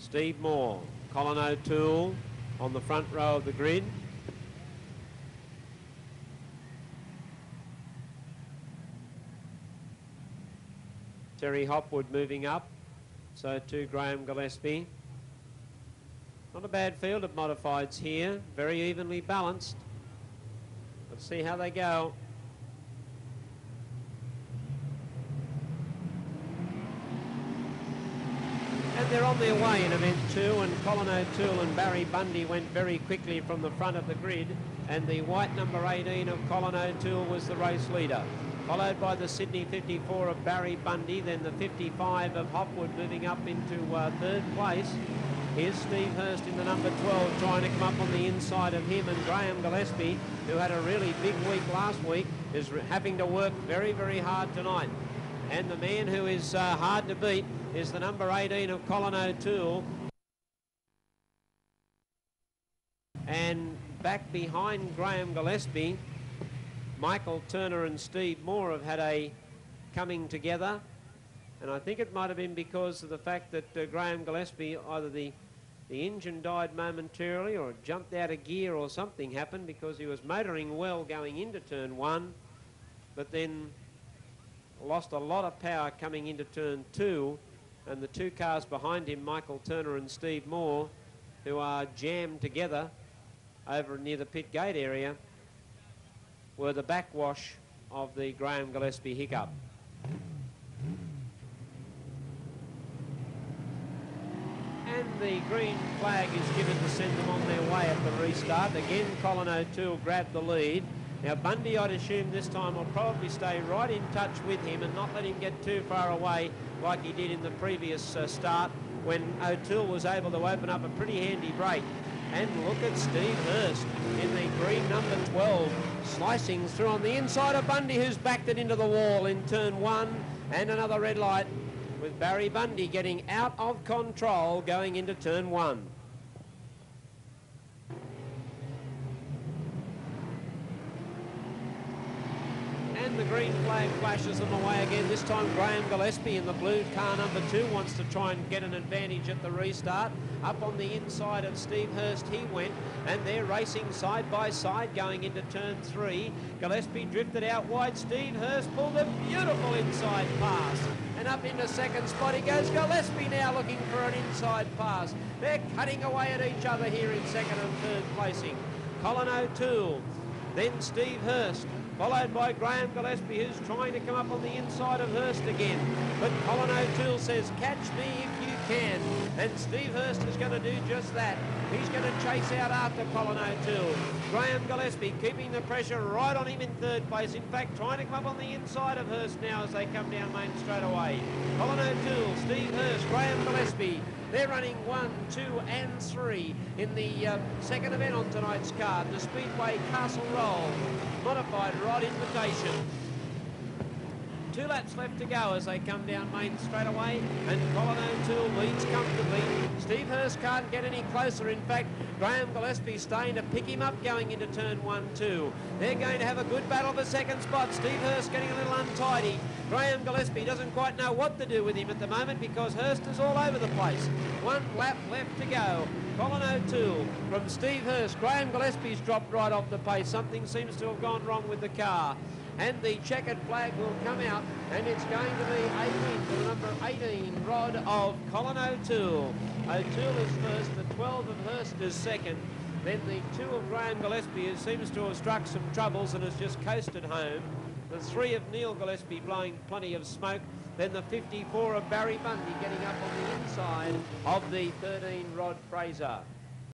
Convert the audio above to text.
Steve Moore, Colin O'Toole on the front row of the grid. Terry Hopwood moving up, so too Graham Gillespie. Not a bad field of modifieds here, very evenly balanced. Let's see how they go. And they're on their way in event 2, and Colin O'Toole and Barry Bundy went very quickly from the front of the grid, and the white number 18 of Colin O'Toole was the race leader, followed by the Sydney 54 of Barry Bundy, then the 55 of Hopwood moving up into third place. Here's Steve Hurst in the number 12 trying to come up on the inside of him, and Graham Gillespie, who had a really big week last week, is having to work very, very hard tonight. And the man who is hard to beat is the number 18 of Colin O'Toole. And back behind Graham Gillespie, Michael Turner and Steve Moore have had a coming together. And I think it might have been because of the fact that Graham Gillespie, either the engine died momentarily or jumped out of gear or something happened, because he was motoring well going into turn 1, but then lost a lot of power coming into turn 2, and the two cars behind him, Michael Turner and Steve Moore, who are jammed together over near the pit gate area, were the backwash of the Graham Gillespie hiccup. And the green flag is given to send them on their way at the restart. Again, Colin O'Toole grabbed the lead. Now, Bundy, I'd assume this time, will probably stay right in touch with him and not let him get too far away like he did in the previous start, when O'Toole was able to open up a pretty handy break. And look at Steve Hurst in the green number 12, slicing through on the inside of Bundy, who's backed it into the wall in turn 1, and another red light, with Barry Bundy getting out of control going into turn 1. And the green flag flashes them away again. This time Graham Gillespie in the blue car number 2 wants to try and get an advantage at the restart. Up on the inside of Steve Hurst he went, and they're racing side by side going into turn 3. Gillespie drifted out wide. Steve Hurst pulled a beautiful inside pass, and up into second spot he goes. Gillespie now looking for an inside pass. They're cutting away at each other here in second and third placing. Colin O'Toole, then Steve Hurst, followed by Graham Gillespie, who's trying to come up on the inside of Hurst again. But Colin O'Toole says, catch me if you can. And Steve Hurst is going to do just that. He's going to chase out after Colin O'Toole. Graham Gillespie keeping the pressure right on him in third place. In fact, trying to come up on the inside of Hurst now as they come down Main straight away. Colin O'Toole, Steve Hurst, Graham Gillespie. They're running 1, 2 and 3 in the second event on tonight's card, the Speedway Castle Roll Modified Rod Invitation. 2 laps left to go as they come down Main straight away, and Colin O'Toole leads comfortably. Steve Hurst can't get any closer. In fact, Graham Gillespie staying to pick him up going into turn 1, 2. They're going to have a good battle for second spot. Steve Hurst getting a little untidy. Graham Gillespie doesn't quite know what to do with him at the moment because Hurst is all over the place. 1 lap left to go. Colin O'Toole from Steve Hurst. Graham Gillespie's dropped right off the pace. Something seems to have gone wrong with the car. And the checkered flag will come out, and it's going to be 18 for the number 18 rod of Colin O'Toole. O'Toole is first, the 12 of Hurst is second, then the 2 of Graham Gillespie, who seems to have struck some troubles and has just coasted home, the 3 of Neil Gillespie blowing plenty of smoke, then the 54 of Barry Bundy getting up on the inside of the 13 Rod Fraser.